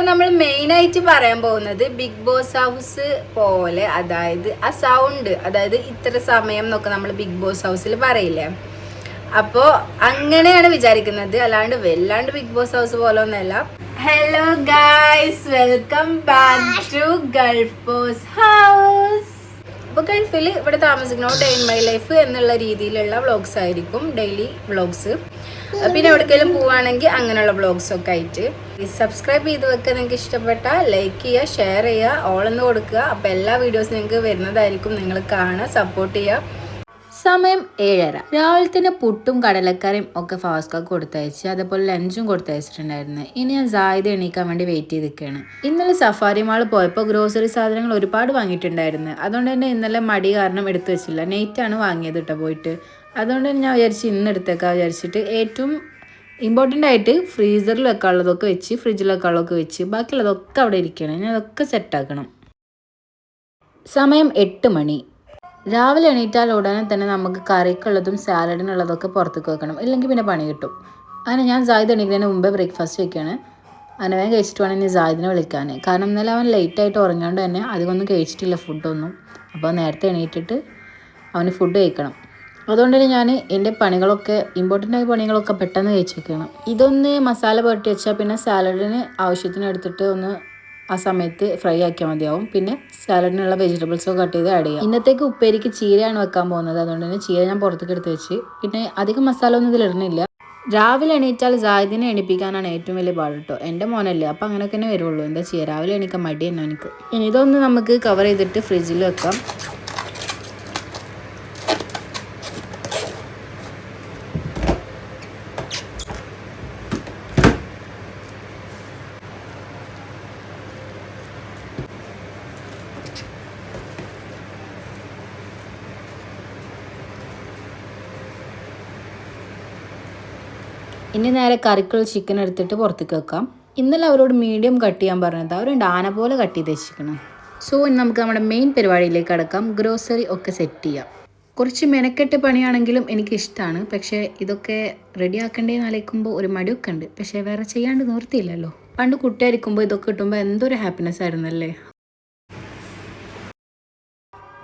നമ്മൾ മെയിനായിട്ട് പറയാൻ പോകുന്നത് ബിഗ് ബോസ് ഹൗസ് പോലെ, അതായത് ആ സൗണ്ട്, അതായത് ഇത്ര സമയം എന്നൊക്കെ നമ്മൾ ബിഗ് ബോസ് ഹൗസിൽ പറയില്ലേ. അപ്പോൾ അങ്ങനെയാണ് വിചാരിക്കുന്നത്, അല്ലാണ്ട് വല്ലാണ്ട് ബിഗ് ബോസ് ഹൗസ് പോലെ ഒന്നല്ല. Hello guys, welcome back to gulf boss house. അപ്പോൾ ഗൾഫിൽ ഇവിടെ താമസിക്കണോ ഡേ ഇൻ മൈ ലൈഫ് എന്നുള്ള രീതിയിലുള്ള വ്ളോഗ്സ് ആയിരിക്കും, ഡെയിലി വ്ളോഗ്സ്. പിന്നെ എവിടേക്കെങ്കിലും പോവുകയാണെങ്കിൽ അങ്ങനെയുള്ള വ്ളോഗ്സൊക്കെ ആയിട്ട്. സബ്സ്ക്രൈബ് ചെയ്ത് വെക്കുക, നിങ്ങൾക്ക് ഇഷ്ടപ്പെട്ടാൽ ലൈക്ക് ചെയ്യുക, ഷെയർ ചെയ്യുക, ഓളെന്ന് കൊടുക്കുക. അപ്പോൾ എല്ലാ വീഡിയോസും നിങ്ങൾക്ക് വരുന്നതായിരിക്കും, നിങ്ങൾ കാണുക, സപ്പോർട്ട് ചെയ്യുക. സമയം 7:30. രാവിലെ തന്നെ പുട്ടും കടലക്കറിയും ഒക്കെ ഫാസ്റ്റാക്കി കൊടുത്തയച്ച്, അതേപോലെ ലഞ്ചും കൊടുത്തയച്ചിട്ടുണ്ടായിരുന്നു. ഇനി ഞാൻ സായിദ എണീക്കാൻ വേണ്ടി വെയിറ്റ് ചെയ്ത് നിൽക്കുകയാണ്. ഇന്നലെ സഫാരി മാൾ പോയപ്പോൾ ഗ്രോസറി സാധനങ്ങൾ ഒരുപാട് വാങ്ങിയിട്ടുണ്ടായിരുന്നു. അതുകൊണ്ട് തന്നെ ഇന്നലെ മടി കാരണം എടുത്തു വെച്ചില്ല. നൈറ്റാണ് വാങ്ങിയത് കേട്ടോ പോയിട്ട്. അതുകൊണ്ട് തന്നെ ഞാൻ വിചാരിച്ച് ഇന്ന് എടുത്തേക്കാം വിചാരിച്ചിട്ട് ഏറ്റവും ഇമ്പോർട്ടൻ്റ് ആയിട്ട് ഫ്രീസറിൽ വെക്കാനുള്ളതൊക്കെ വെച്ച്, ഫ്രിഡ്ജിൽ വെക്കാനുള്ളതൊക്കെ വെച്ച്, ബാക്കിയുള്ളതൊക്കെ അവിടെ ഇരിക്കുകയാണ്. ഞാൻ അതൊക്കെ സെറ്റാക്കണം. സമയം 8 മണി. രാവിലെ എണീറ്റാൽ ഉടനെ തന്നെ നമുക്ക് കറിക്കുള്ളതും സാലഡിനുള്ളതൊക്കെ പുറത്തേക്ക് വെക്കണം, ഇല്ലെങ്കിൽ പിന്നെ പണി കിട്ടും. അങ്ങനെ ഞാൻ സായിദ് എണീക്കുന്നതിന് മുമ്പേ ബ്രേക്ക്ഫാസ്റ്റ് വയ്ക്കുകയാണ്. അങ്ങനെ വേഗം കഴിച്ചിട്ട് വേണം ഇനി സായിദിനെ വിളിക്കാൻ. കാരണം ഇന്നലെ അവൻ ലേറ്റായിട്ട് ഉറങ്ങാണ്ട് തന്നെ അധികമൊന്നും കഴിച്ചിട്ടില്ല ഫുഡൊന്നും. അപ്പോൾ നേരത്തെ എണീറ്റിട്ട് അവന് ഫുഡ് കഴിക്കണം. അതുകൊണ്ട് തന്നെ ഞാൻ എൻ്റെ പണികളൊക്കെ, ഇമ്പോർട്ടൻ്റ് ആയ പണികളൊക്കെ പെട്ടെന്ന് കഴിച്ച് വെക്കണം. ഇതൊന്ന് മസാല പുരട്ടി വെച്ചാൽ പിന്നെ സാലഡിന് ആവശ്യത്തിന് എടുത്തിട്ട് ഒന്ന് ആ സമയത്ത് ഫ്രൈ ആക്കിയാൽ മതിയാവും. പിന്നെ സാലഡിനുള്ള വെജിറ്റബിൾസൊക്കെ കട്ട് ചെയ്ത് ആഡ് ചെയ്യാം. ഇന്നത്തേക്ക് ഉപ്പേരിക്ക് ചീരയാണ് വെക്കാൻ പോകുന്നത്. അതുകൊണ്ട് തന്നെ ചീര ഞാൻ പുറത്തേക്ക് എടുത്ത് വെച്ച്, പിന്നെ അധികം മസാല ഒന്നും ഇതിലിടുന്നില്ല. രാവിലെ എണീറ്റാൽ സായിദിനെ എണീപ്പിക്കാനാണ് ഏറ്റവും വലിയ പാട് കേട്ടോ. എൻ്റെ മോനല്ലേ, അപ്പോൾ അങ്ങനെയൊക്കെ തന്നെ വരുള്ളൂ. എന്താ ചെയ്യുക, രാവിലെ എണീക്കാൻ മടി തന്നെ എനിക്ക്. ഇനി ഇതൊന്ന് നമുക്ക് കവർ ചെയ്തിട്ട് ഫ്രിഡ്ജിൽ വെക്കാം. ഇനി നേരെ കറിക്കുള്ള ചിക്കൻ എടുത്തിട്ട് പുറത്തേക്ക് വെക്കാം. ഇന്നലെ അവരോട് മീഡിയം കട്ട് ചെയ്യാൻ പറഞ്ഞത്, അവരുണ്ട് ആന പോലെ കട്ട് ചെയ്ത് വെച്ചിരിക്കണം. സോ ഇനി നമുക്ക് നമ്മുടെ മെയിൻ പരിപാടിയിലേക്ക് കടക്കാം. ഗ്രോസറി ഒക്കെ സെറ്റ് ചെയ്യാം. കുറച്ച് മെനക്കെട്ട് പണിയാണെങ്കിലും എനിക്കിഷ്ടമാണ്. പക്ഷേ ഇതൊക്കെ റെഡി ആക്കേണ്ടതെന്ന് ആലോചിക്കുമ്പോൾ ഒരു മടിയൊക്കെ ഉണ്ട്. പക്ഷേ വേറെ ചെയ്യാണ്ട് നിവർത്തിയില്ലല്ലോ. പണ്ട് കുട്ടിയായിരിക്കുമ്പോൾ ഇതൊക്കെ കിട്ടുമ്പോൾ എന്തൊരു ഹാപ്പിനെസ് ആയിരുന്നല്ലേ.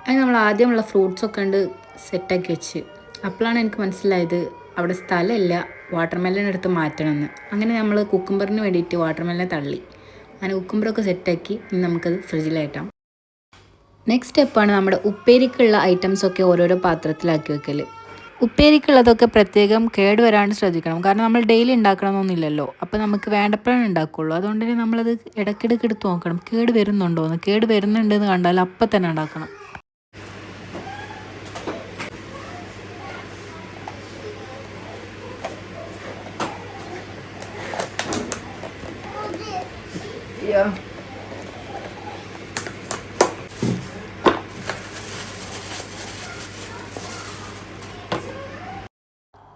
അത് നമ്മൾ ആദ്യമുള്ള ഫ്രൂട്ട്സൊക്കെ ഉണ്ട് സെറ്റാക്കി വെച്ച്. അപ്പോഴാണ് എനിക്ക് മനസ്സിലായത് അവിടെ സ്ഥലമില്ല, വാട്ടർമെലൺ എടുത്ത് മാറ്റണമെന്ന്. അങ്ങനെ നമ്മൾ കുക്കുംബറിന് വേണ്ടിയിട്ട് വാട്ടർമെലനെ തള്ളി. അങ്ങനെ കുക്കുംബറൊക്കെ സെറ്റാക്കി ഇനി നമുക്കത് ഫ്രിഡ്ജിലേറ്റാം. നെക്സ്റ്റ് സ്റ്റെപ്പാണ് നമ്മുടെ ഉപ്പേരിക്കുള്ള ഐറ്റംസൊക്കെ ഓരോരോ പാത്രത്തിലാക്കി വെക്കൽ. ഉപ്പേരിക്കുള്ളതൊക്കെ പ്രത്യേകം കേട് വരാണ്ട് ശ്രദ്ധിക്കണം. കാരണം നമ്മൾ ഡെയിലി ഉണ്ടാക്കണമെന്നൊന്നുമില്ലല്ലോ. അപ്പോൾ നമുക്ക് വേണ്ടപ്പോഴാണ് ഉണ്ടാക്കുള്ളൂ. അതുകൊണ്ട് തന്നെ നമ്മളത് ഇടയ്ക്കിടയ്ക്ക് എടുത്ത് നോക്കണം, കേട് വരുന്നുണ്ടോയെന്ന്. കേട് വരുന്നുണ്ടെന്ന് കണ്ടാൽ അപ്പം തന്നെ ഉണ്ടാക്കണം.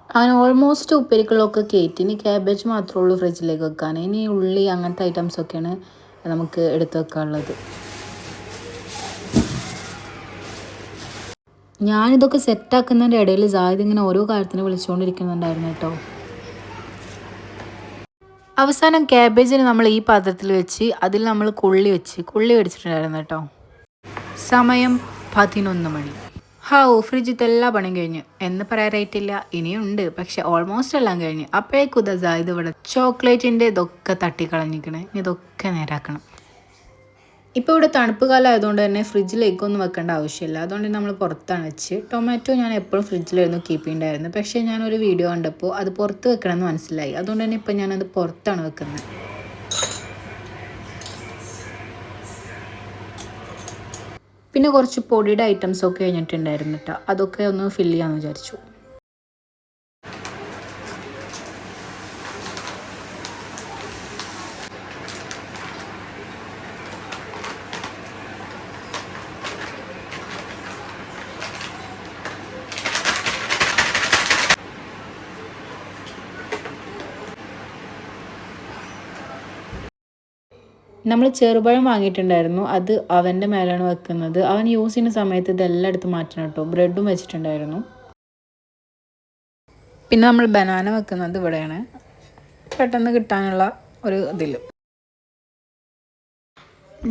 അങ്ങനെ ഓൾമോസ്റ്റ് ഉപ്പേരിക്കുള്ളതൊക്കെ കയറ്റി. ഇനി ക്യാബേജ് മാത്രമേ ഉള്ളൂ ഫ്രിഡ്ജിലേക്ക് വെക്കാൻ. ഇനി ഉള്ളി അങ്ങനത്തെ ഐറ്റംസൊക്കെയാണ് നമുക്ക് എടുത്ത് വെക്കാനുള്ളത്. ഞാനിതൊക്കെ സെറ്റാക്കുന്നതിൻ്റെ ഇടയിൽ സായിദ് ഇങ്ങനെ ഓരോ കാര്യത്തിന് വിളിച്ചുകൊണ്ടിരിക്കുന്നുണ്ടായിരുന്നു കേട്ടോ. അവസാനം ക്യാബേജിന് നമ്മൾ ഈ പാത്രത്തിൽ വെച്ച് അതിൽ നമ്മൾ കുള്ളി മേടിച്ചിട്ടുണ്ടായിരുന്നു കേട്ടോ. സമയം 11 മണി. ഫ്രിഡ്ജിൽ എല്ലാ പണിയും കഴിഞ്ഞു എന്ന് പറയാറായിട്ടില്ല, ഇനിയുണ്ട്. പക്ഷെ ഓൾമോസ്റ്റ് എല്ലാം കഴിഞ്ഞു. അപ്പോഴേക്കും ഇത് ഇവിടെ ചോക്ലേറ്റിൻ്റെ ഇതൊക്കെ തട്ടിക്കളഞ്ഞിരിക്കണേ. ഇതൊക്കെ നേരാക്കണം. ഇപ്പോൾ ഇവിടെ തണുപ്പ് കാലം ആയതുകൊണ്ട് തന്നെ ഫ്രിഡ്ജിലേക്കൊന്നും വെക്കേണ്ട ആവശ്യമില്ല. അതുകൊണ്ട് നമ്മൾ പുറത്താണ് വെച്ച്. ടൊമാറ്റോ ഞാൻ എപ്പോഴും ഫ്രിഡ്ജിലായിരുന്നു കീപ്പ് ചെയ്യേണ്ടായിരുന്നു. പക്ഷേ ഞാനൊരു വീഡിയോ കണ്ടപ്പോൾ അത് പുറത്ത് വെക്കണമെന്ന് മനസ്സിലായി. അതുകൊണ്ട് തന്നെ ഇപ്പോൾ ഞാനത് പുറത്താണ് വെക്കുന്നത്. പിന്നെ കുറച്ച് പൊടിയുടെ ഐറ്റംസൊക്കെ കഴിഞ്ഞിട്ടുണ്ടായിരുന്നു കേട്ടോ. അതൊക്കെ ഒന്ന് ഫില്ല് ചെയ്യാമെന്ന് വിചാരിച്ചു. നമ്മൾ ചെറുപഴം വാങ്ങിയിട്ടുണ്ടായിരുന്നു. അത് അവൻ്റെ മേലാണ് വെക്കുന്നത്. അവൻ യൂസ് ചെയ്യുന്ന സമയത്ത് ഇതെല്ലാം എടുത്ത് മാറ്റണം കേട്ടോ. ബ്രെഡും വെച്ചിട്ടുണ്ടായിരുന്നു. പിന്നെ നമ്മൾ ബനാന വെക്കുന്നത് ഇവിടെയാണ്, പെട്ടെന്ന് കിട്ടാനുള്ള ഒരു ഇതിൽ.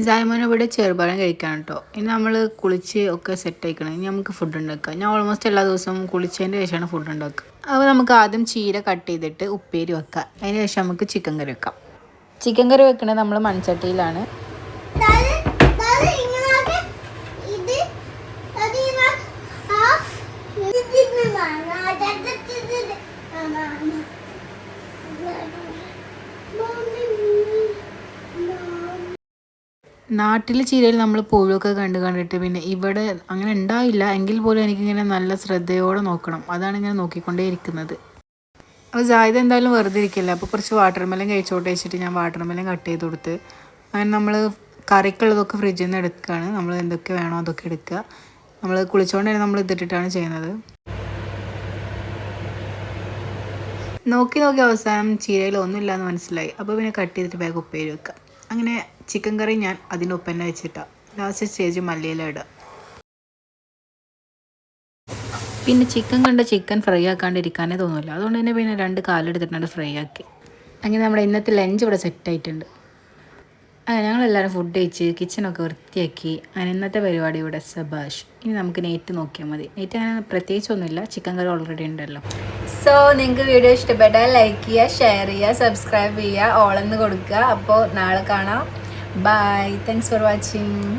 ജായ്മോൻ ഇവിടെ ചെറുപഴം കഴിക്കാൻ കേട്ടോ. ഇനി നമ്മൾ കുളിച്ച് ഒക്കെ സെറ്റ് ആയിക്കണം. ഇനി നമുക്ക് ഫുഡ് ഉണ്ടാക്കാം. ഞാൻ ഓൾമോസ്റ്റ് എല്ലാ ദിവസവും കുളിച്ചതിൻ്റെ ശേഷമാണ് ഫുഡ് ഉണ്ടാക്കുക. അപ്പോൾ നമുക്ക് ആദ്യം ചീര കട്ട് ചെയ്തിട്ട് ഉപ്പേരി വെക്കാം. അതിന് ശേഷം നമുക്ക് ചിക്കൻ കറി വെക്കാം. ചിക്കൻ കറി വെക്കണത് നമ്മൾ മൺചട്ടിയിലാണ്. നാട്ടിലെ ചീരയിൽ നമ്മൾ പുഴുവൊക്കെ കണ്ടിട്ട് പിന്നെ ഇവിടെ അങ്ങനെ ഉണ്ടാവില്ല എങ്കിൽ പോലും എനിക്കിങ്ങനെ നല്ല ശ്രദ്ധയോടെ നോക്കണം. അതാണ് ഇങ്ങനെ നോക്കിക്കൊണ്ടേ ഇരിക്കുന്നത്. അപ്പോൾ ജായിദ എന്തായാലും വെറുതെ ഇരിക്കില്ല. അപ്പോൾ കുറച്ച് വാട്ടർ മെലൺ കഴിച്ചോട്ടെ വെച്ചിട്ട് ഞാൻ വാട്ടർ മെലൺ കട്ട് ചെയ്ത് കൊടുത്ത് അങ്ങനെ നമ്മൾ കറിക്കുള്ളതൊക്കെ ഫ്രിഡ്ജിൽ നിന്ന് എടുക്കുകയാണ്. നമ്മൾ എന്തൊക്കെ വേണോ അതൊക്കെ എടുക്കുക. നമ്മൾ കുളിച്ചുകൊണ്ട് തന്നെ നമ്മൾ ഇതിട്ടിട്ടാണ് ചെയ്യുന്നത്. നോക്കി അവസാനം ചീരയിൽ ഒന്നുമില്ല എന്ന് മനസ്സിലായി. അപ്പോൾ പിന്നെ കട്ട് ചെയ്തിട്ട് വേഗം ഉപ്പേരി വെക്കുക. അങ്ങനെ ചിക്കൻ കറി ഞാൻ അതിൻ്റെ ഒപ്പം തന്നെ വെച്ചിട്ടാണ്. ലാസ്റ്റ് സ്റ്റേജ് മല്ലിയില ഇടുക. പിന്നെ ചിക്കൻ കണ്ട ചിക്കൻ ഫ്രൈ ആക്കാണ്ടിരിക്കാനേ തോന്നില്ല. അതുകൊണ്ട് തന്നെ പിന്നെ 2 കാലെടുത്തിട്ടുണ്ട് ഫ്രൈ ആക്കി. അങ്ങനെ നമ്മുടെ ഇന്നത്തെ ലഞ്ച് ഇവിടെ സെറ്റായിട്ടുണ്ട്. അങ്ങനെ ഞങ്ങളെല്ലാവരും ഫുഡ് കഴിച്ച് കിച്ചണൊക്കെ വൃത്തിയാക്കി. അങ്ങനെ ഇന്നത്തെ പരിപാടി ഇവിടെ സബാഷ്. ഇനി നമുക്ക് നെറ്റ് നോക്കിയാൽ മതി. നെറ്റ് അങ്ങനെ പ്രത്യേകിച്ചൊന്നുമില്ല, ചിക്കൻ കറി ഓൾറെഡി ഉണ്ടല്ലോ. സോ നിങ്ങൾക്ക് വീഡിയോ ഇഷ്ടപ്പെട്ടാൽ ലൈക്ക് ചെയ്യുക, ഷെയർ ചെയ്യുക, സബ്സ്ക്രൈബ് ചെയ്യുക, ഓളെന്ന് കൊടുക്കുക. അപ്പോൾ നാളെ കാണാം. ബൈ. Thanks for watching.